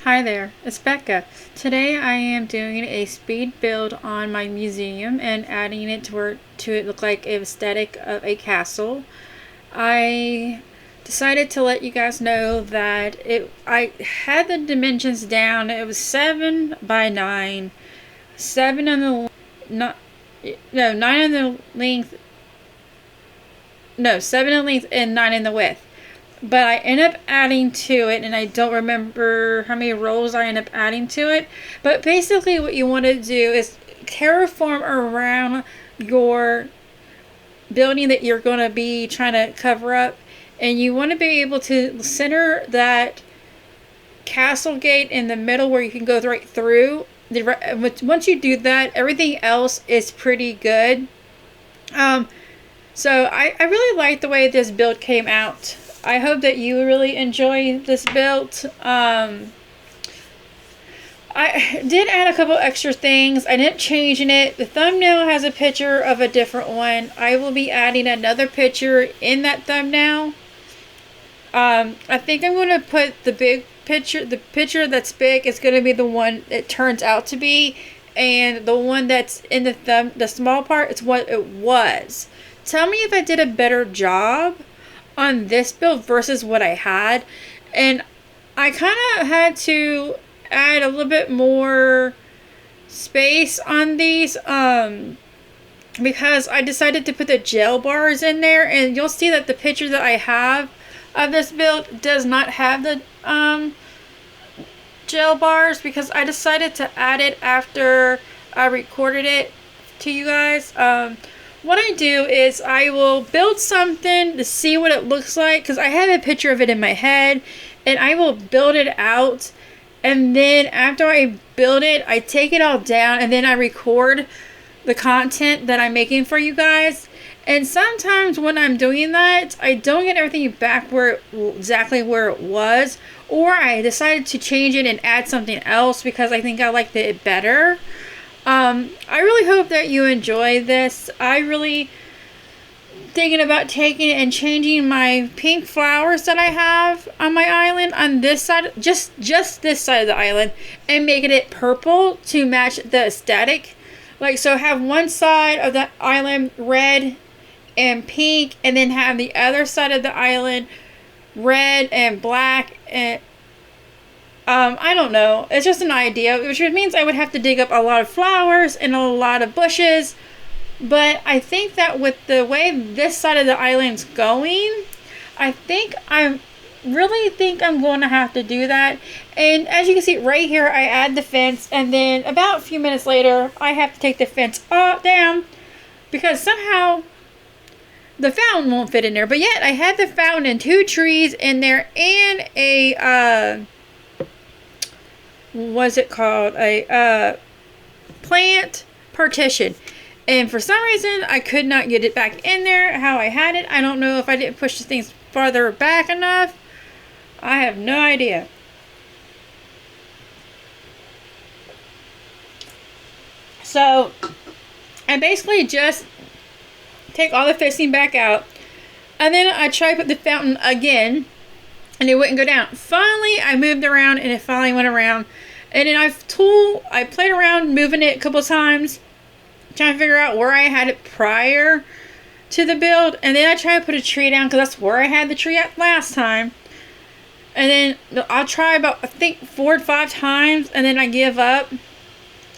Hi there, it's Becca. Today I am doing a speed build on my museum and adding it to it look like an aesthetic of a castle. I decided to let you guys know that I had the dimensions down. It was 7 by 9, 7 on the not no 9 on the length, no 7 in length and 9 in the width. But I end up adding to it, and I don't remember how many rolls I end up adding to it. But basically what you want to do is terraform around your building that you're going to be trying to cover up. And you want to be able to center that castle gate in the middle where you can go right through. Once you do that, everything else is pretty good. So I really like the way this build came out. I hope that you really enjoy this build. I did add a couple extra things. I didn't change in it. The thumbnail has a picture of a different one. I will be adding another picture in that thumbnail. I think I'm going to put the big picture, the picture that's big is going to be the one it turns out to be. And the one that's in the small part, it's what it was. Tell me if I did a better job on this build versus what I had. And I kind of had to add a little bit more space on these because I decided to put the gel bars in there, and you'll see that the picture that I have of this build does not have the gel bars because I decided to add it after I recorded it to you guys. What I do is I will build something to see what it looks like because I have a picture of it in my head, and I will build it out, and then after I build it I take it all down and then I record the content that I'm making for you guys. And sometimes when I'm doing that I don't get everything back exactly where it was, or I decided to change it and add something else because I think I liked it better. I really hope that you enjoy this. I really thinking about taking and changing my pink flowers that I have on my island on this side, just this side of the island, and making it purple to match the aesthetic. Like, so have one side of the island red and pink, and then have the other side of the island red and black, and I don't know. It's just an idea, which means I would have to dig up a lot of flowers and a lot of bushes. But I think that with the way this side of the island's going, I really think I'm going to have to do that. And as you can see right here, I add the fence, and then about a few minutes later, I have to take the fence down because somehow the fountain won't fit in there. But yet I had the fountain and 2 trees in there and a what's it called, a plant partition, and for some reason I could not get it back in there how I had it. I don't know if I didn't push the things farther back enough. I have no idea. So I basically just take all the fencing back out, and then I try to put the fountain again, and it wouldn't go down. Finally, I moved around, and it finally went around. And then I played around moving it a couple times, trying to figure out where I had it prior to the build. And then I tried to put a tree down because that's where I had the tree at last time. And then I'll try about, I think, 4 or 5 times, and then I give up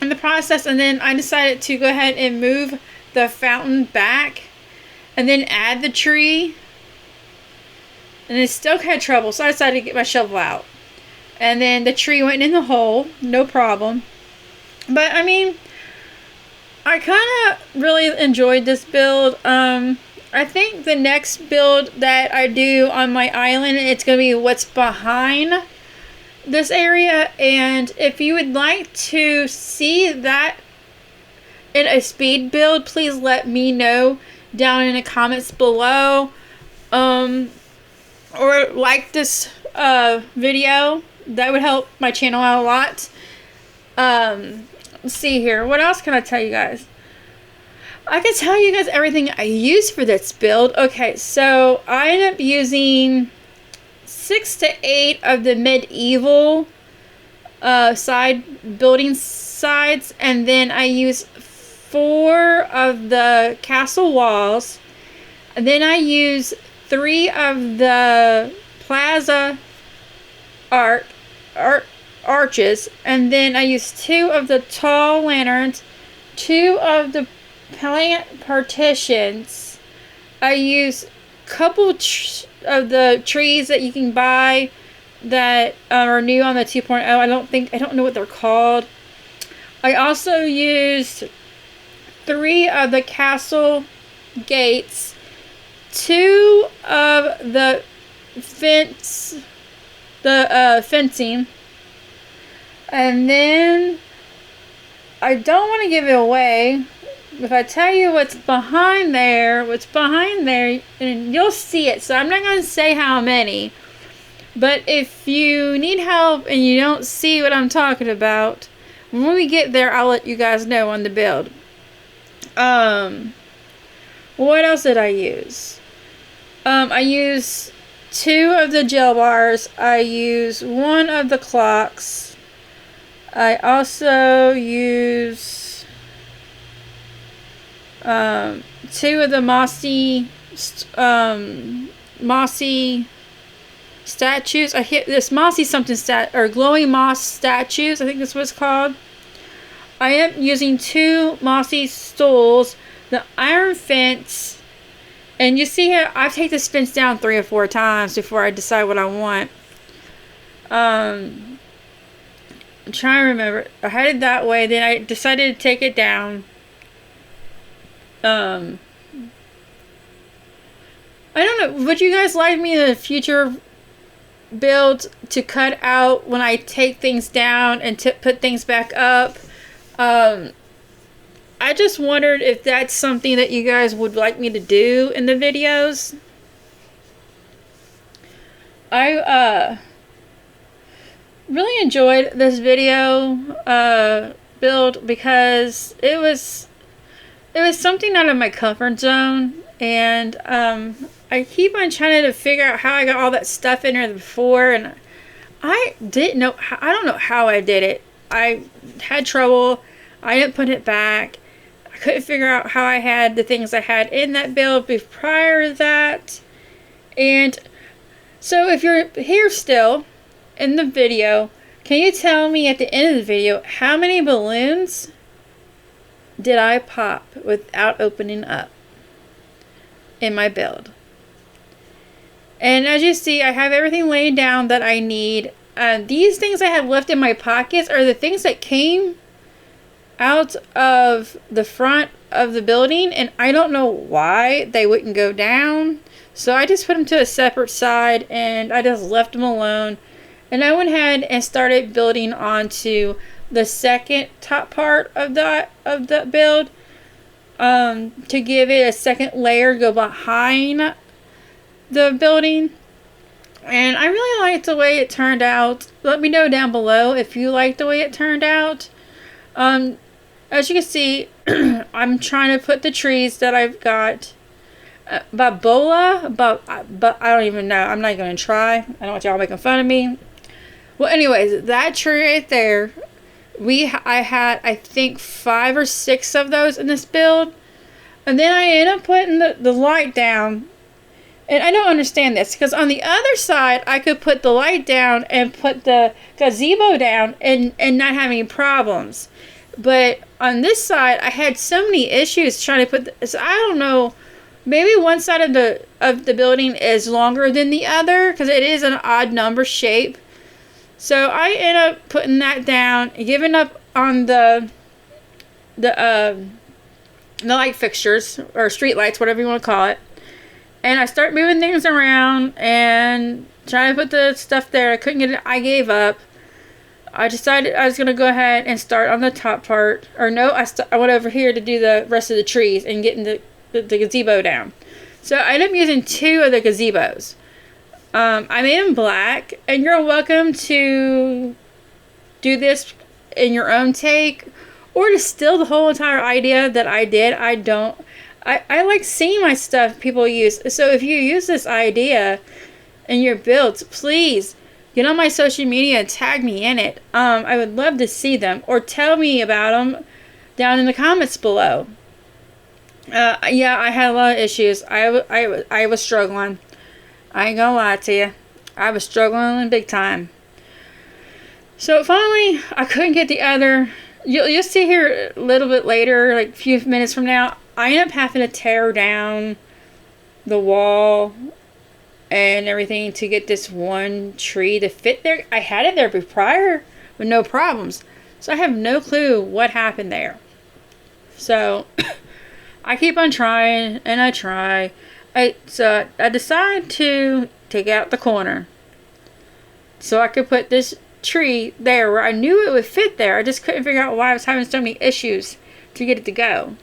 in the process. And then I decided to go ahead and move the fountain back, and then add the tree. And it still had trouble, so I decided to get my shovel out. And then the tree went in the hole, no problem. But I mean, I kind of really enjoyed this build. I think the next build that I do on my island, it's going to be what's behind this area. And if you would like to see that in a speed build, please let me know down in the comments below. Or like this video. That would help my channel out a lot. Let's see here. What else can I tell you guys? I can tell you guys everything I use for this build. Okay, so I end up using 6 to 8 of the medieval side building sides, and then I use 4 of the castle walls, and then I use 3 of the plaza arches, and then I use 2 of the tall lanterns, 2 of the plant partitions. I use a couple of the trees that you can buy that are new on the 2.0. I don't know what they're called. I also used 3 of the castle gates, 2 of the fencing, and then I don't want to give it away. If I tell you what's behind there, and you'll see it. So I'm not going to say how many. But if you need help and you don't see what I'm talking about, when we get there, I'll let you guys know on the build. What else did I use? I used 2 of the gel bars. I used 1 of the clocks. I also use 2 of the mossy statues. I hit this mossy something or glowing moss statues. I think that's what it's called. I am using 2 mossy stools, the iron fence, and you see here I've taken this fence down 3 or 4 times before I decide what I want. I'm trying to remember. I had it that way, then I decided to take it down. I don't know. Would you guys like me in the future build to cut out when I take things down and to put things back up? I just wondered if that's something that you guys would like me to do in the videos. I really enjoyed this video build because it was something out of my comfort zone, and I keep on trying to figure out how I got all that stuff in there before, and I don't know how I did it. I had trouble. I didn't put it back. I couldn't figure out how I had the things I had in that build prior to that. And so if you're here still in the video, can you tell me at the end of the video how many balloons did I pop without opening up in my build? And as you see, I have everything laid down that I need. These things I have left in my pockets are the things that came out of the front of the building, and I don't know why they wouldn't go down. So I just put them to a separate side, and I just left them alone. And I went ahead and started building onto the second top part of the build, to give it a second layer go behind the building. And I really liked the way it turned out. Let me know down below if you like the way it turned out. As you can see, I'm trying to put the trees that I've got. Babola, but I don't even know. I'm not going to try. I don't want y'all making fun of me. Well, anyways, that tree right there, I had, I think, 5 or 6 of those in this build. And then I ended up putting the light down. And I don't understand this, because on the other side, I could put the light down and put the gazebo down and not have any problems. But on this side, I had so many issues trying to put this. I don't know. Maybe one side of the building is longer than the other, because it is an odd number shape. So I end up putting that down, giving up on the light fixtures or street lights, whatever you want to call it. And I start moving things around and trying to put the stuff there. I couldn't get it. I gave up. I decided I was going to go ahead and start on the top part. Or no, I went over here to do the rest of the trees and getting the gazebo down. So I ended up using 2 of the gazebos. I made them black, and you're welcome to do this in your own take, or to steal the whole entire idea that I did. I like seeing my stuff people use. So if you use this idea in your builds, please get on my social media and tag me in it. I would love to see them, or tell me about them down in the comments below. Yeah, I had a lot of issues. I was struggling. I ain't gonna lie to you. I was struggling big time. So finally, I couldn't get the other. You'll see here a little bit later, like a few minutes from now, I end up having to tear down the wall and everything to get this one tree to fit there. I had it there prior with no problems. So I have no clue what happened there. So I keep on trying and I try. So I decide to take out the corner so I could put this tree there where I knew it would fit there. I just couldn't figure out why I was having so many issues to get it to go.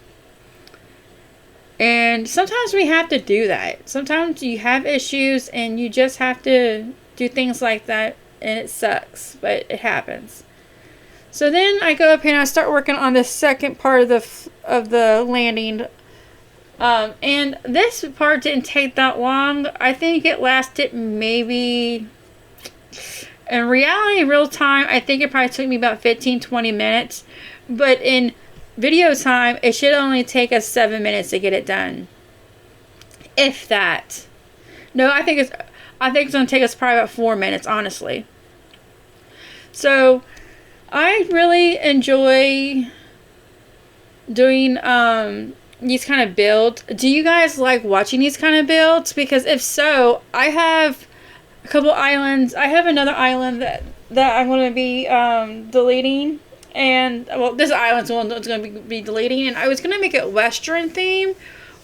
And sometimes we have to do that. Sometimes you have issues and you just have to do things like that, and it sucks, but it happens. So then I go up here and I start working on the second part of the landing. And this part didn't take that long. I think it lasted maybe, in reality, real time, I think it probably took me about 15-20 minutes. But in video time, it should only take us 7 minutes to get it done. If that. No, I think it's going to take us probably about 4 minutes, honestly. So I really enjoy doing these kind of builds. Do you guys like watching these kind of builds? Because if so, I have a couple islands. I have another island that I'm going to be deleting. And, well, this island's one that's going to be deleting. And I was going to make it Western theme.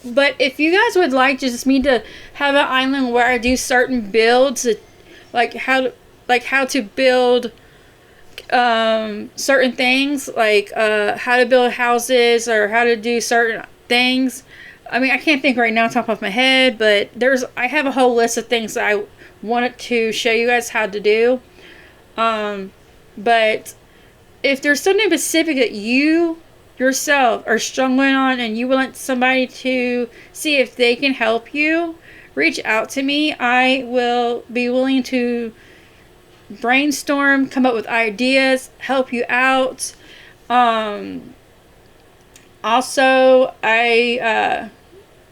But if you guys would like just me to have an island where I do certain builds, like how to build certain things, like how to build houses or how to do certain things. I mean, I can't think right now on top of my head, but I have a whole list of things that I wanted to show you guys how to do. But if there's something specific that you yourself are struggling on and you want somebody to see if they can help you, reach out to me. I will be willing to brainstorm, come up with ideas, help you out. Also, I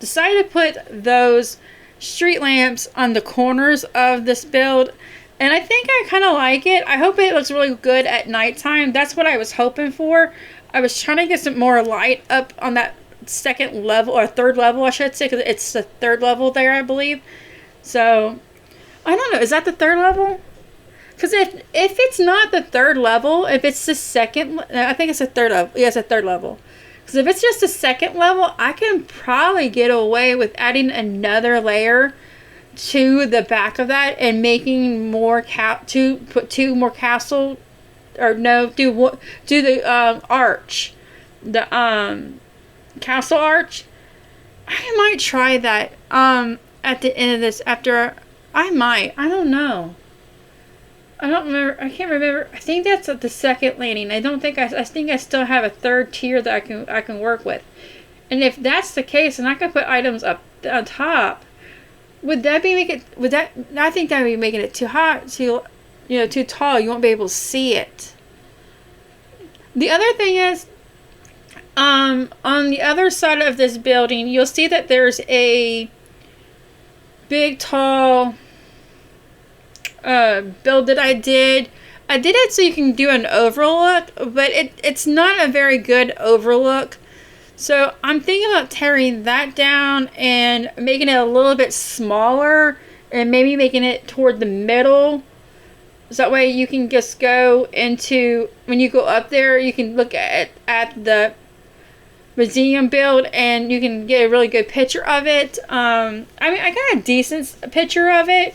decided to put those street lamps on the corners of this build, and I think I kind of like it. I hope it looks really good at nighttime. That's what I was hoping for. I was trying to get some more light up on that second level, or third level, I should say, because it's the third level there, I believe. So, I don't know. Is that the third level? Because if it's not the third level, if it's the second, I think it's the third level. Yeah, it's the third level. Because if it's just the second level, I can probably get away with adding another layer to the back of that and making more put two more castle, or no, do the arch, the castle arch. I might try that at the end of this. After I don't know. I don't remember. I can't remember. I think that's at the second landing. I think I still have a third tier that I can work with. And if that's the case, and I can put items up on top, I think that would be making it too hot, too tall. You won't be able to see it. The other thing is, on the other side of this building, you'll see that there's a big, tall build that I did. I did it so you can do an overlook, but it's not a very good overlook. So I'm thinking about tearing that down and making it a little bit smaller, and maybe making it toward the middle. So that way you can just go into, when you go up there, you can look at the museum build and you can get a really good picture of it. I mean, I got a decent picture of it,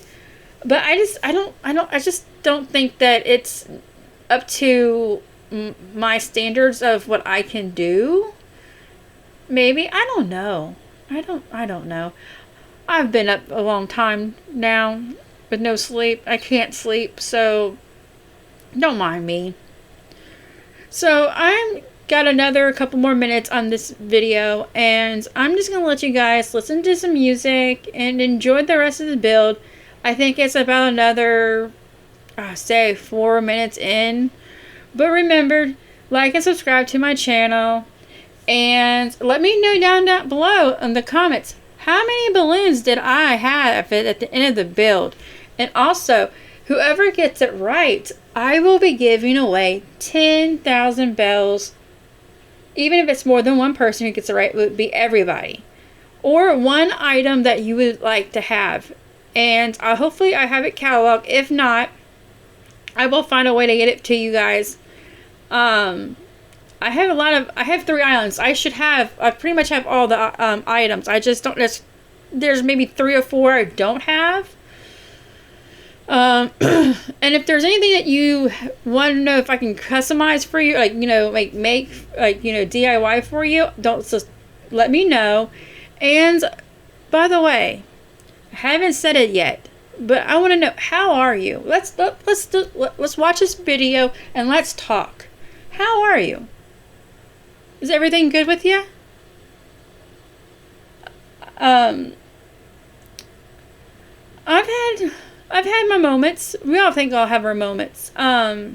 but I just don't think that it's up to my standards of what I can do. Maybe. I don't know. I don't know. I've been up a long time now with no sleep. I can't sleep, so don't mind me. So I'm got another couple more minutes on this video, and I'm just gonna let you guys listen to some music and enjoy the rest of the build. I think it's about another say 4 minutes in. But remember, like and subscribe to my channel. And let me know down below in the comments, how many balloons did I have at the end of the build? And also, whoever gets it right, I will be giving away 10,000 bells. Even if it's more than one person who gets it right, it would be everybody. Or one item that you would like to have. And hopefully I have it cataloged. If not, I will find a way to get it to you guys. I have 3 islands. I pretty much have all the items. I just don't, there's maybe 3 or 4 I don't have. And if there's anything that you want to know if I can customize for you, like, make DIY for you, just let me know. And by the way, I haven't said it yet, but I want to know, how are you? Let's watch this video and let's talk. How are you? Is everything good with you? I've had my moments. We all think I'll have our moments. But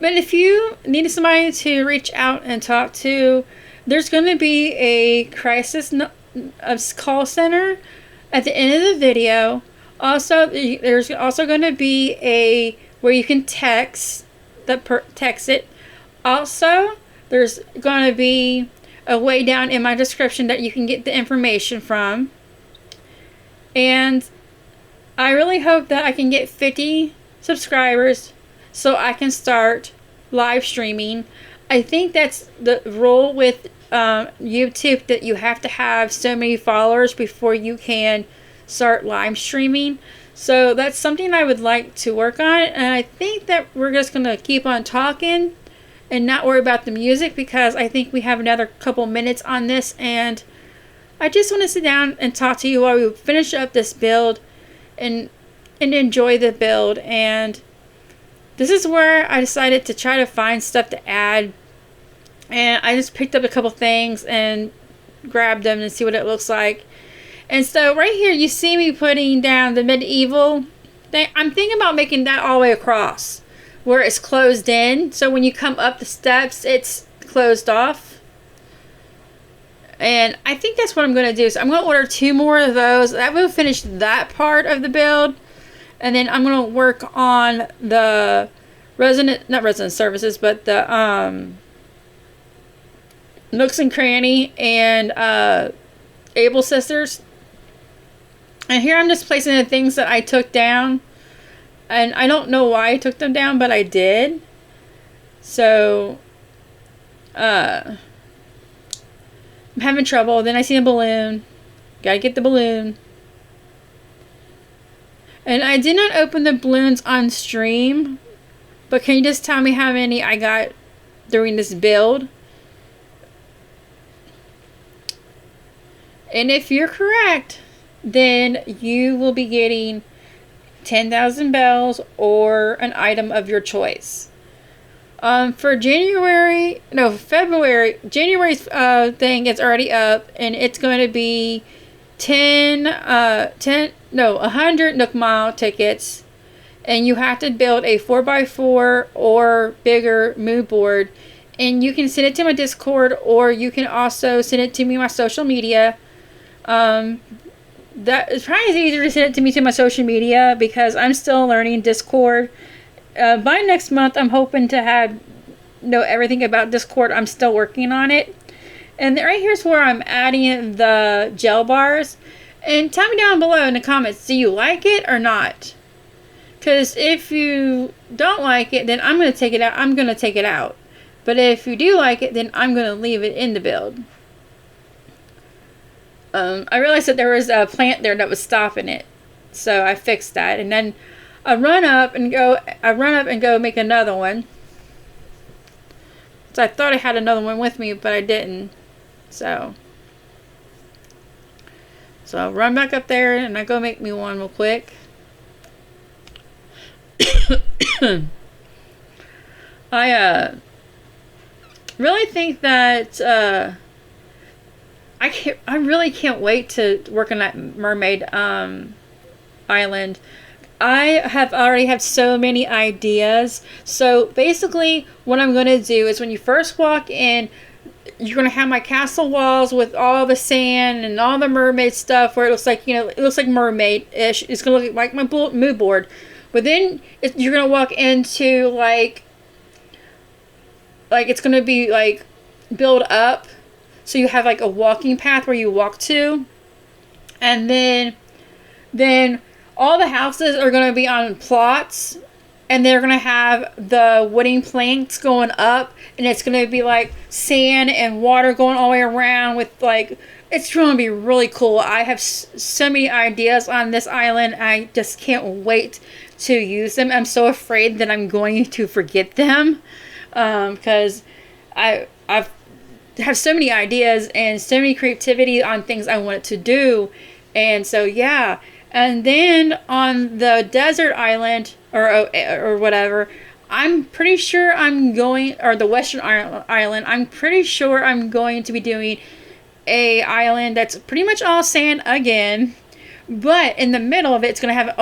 if you need somebody to reach out and talk to, there's going to be a crisis call center at the end of the video. Also, there's also going to be where you can text it. Also, there's going to be a way down in my description that you can get the information from. And I really hope that I can get 50 subscribers so I can start live streaming. I think that's the rule with YouTube, that you have to have so many followers before you can start live streaming. So that's something I would like to work on. And I think that we're just going to keep on talking and not worry about the music, because I think we have another couple minutes on this. And I just want to sit down and talk to you while we finish up this build and enjoy the build. And this is where I decided to try to find stuff to add, and I just picked up a couple things and grabbed them and see what it looks like. And so right here you see me putting down the medieval thing. I'm thinking about making that all the way across where it's closed in, so when you come up the steps it's closed off. And I think that's what I'm going to do. So I'm going to order 2 more of those. That will finish that part of the build. And then I'm going to work on the not resident services, but the Nooks and Cranny and Able Sisters. And here I'm just placing the things that I took down. And I don't know why I took them down, but I did. So, I'm having trouble. Then I see a balloon. Gotta get the balloon. And I did not open the balloons on stream. But can you just tell me how many I got during this build? And if you're correct, then you will be getting 10,000 bells or an item of your choice. For February's thing is already up, and it's going to be 100 Nook Mile tickets, and you have to build a 4x4 or bigger mood board, and you can send it to my Discord, or you can also send it to me on my social media. That is probably easier to send it to me to my social media, because I'm still learning Discord. By next month, I'm hoping to know everything about Discord. I'm still working on it. And right here's where I'm adding the gel bars. And tell me down below in the comments, do you like it or not? Because if you don't like it, then I'm going to take it out. But if you do like it, then I'm going to leave it in the build. I realized that there was a plant there that was stopping it, so I fixed that. And then I run up and go make another one. So I thought I had another one with me, but I didn't. So I'll run back up there and I go make me one real quick. I really think that I really can't wait to work on that mermaid island. I have already have so many ideas. So basically, what I'm going to do is when you first walk in, you're going to have my castle walls with all the sand and all the mermaid stuff where it looks like, it looks like mermaid-ish. It's going to look like my mood board. But then you're going to walk into like it's going to be like build up. So you have like a walking path where you walk to. And then all the houses are going to be on plots, and they're going to have the wooden planks going up, and it's going to be like sand and water going all the way around with like, it's going to be really cool. I have so many ideas on this island. I just can't wait to use them. I'm so afraid that I'm going to forget them, because I have so many ideas and so many creativity on things I want to do. And so, yeah. And then on the desert island or whatever, I'm pretty sure I'm going, or the western island, I'm pretty sure I'm going to be doing a island that's pretty much all sand again. But in the middle of it, it's going to have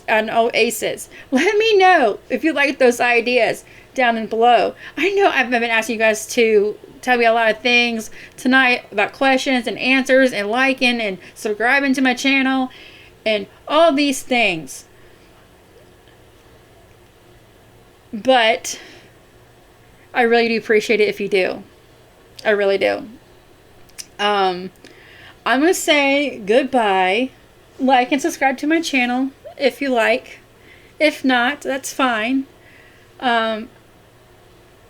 an oasis. Let me know if you like those ideas down below. I know I've been asking you guys to tell me a lot of things tonight about questions and answers and liking and subscribing to my channel and all these things. But I really do appreciate it if you do. I really do. I'm going to say goodbye. Like and subscribe to my channel if you like. If not, that's fine.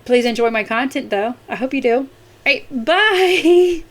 Please enjoy my content though. I hope you do. Alright, bye!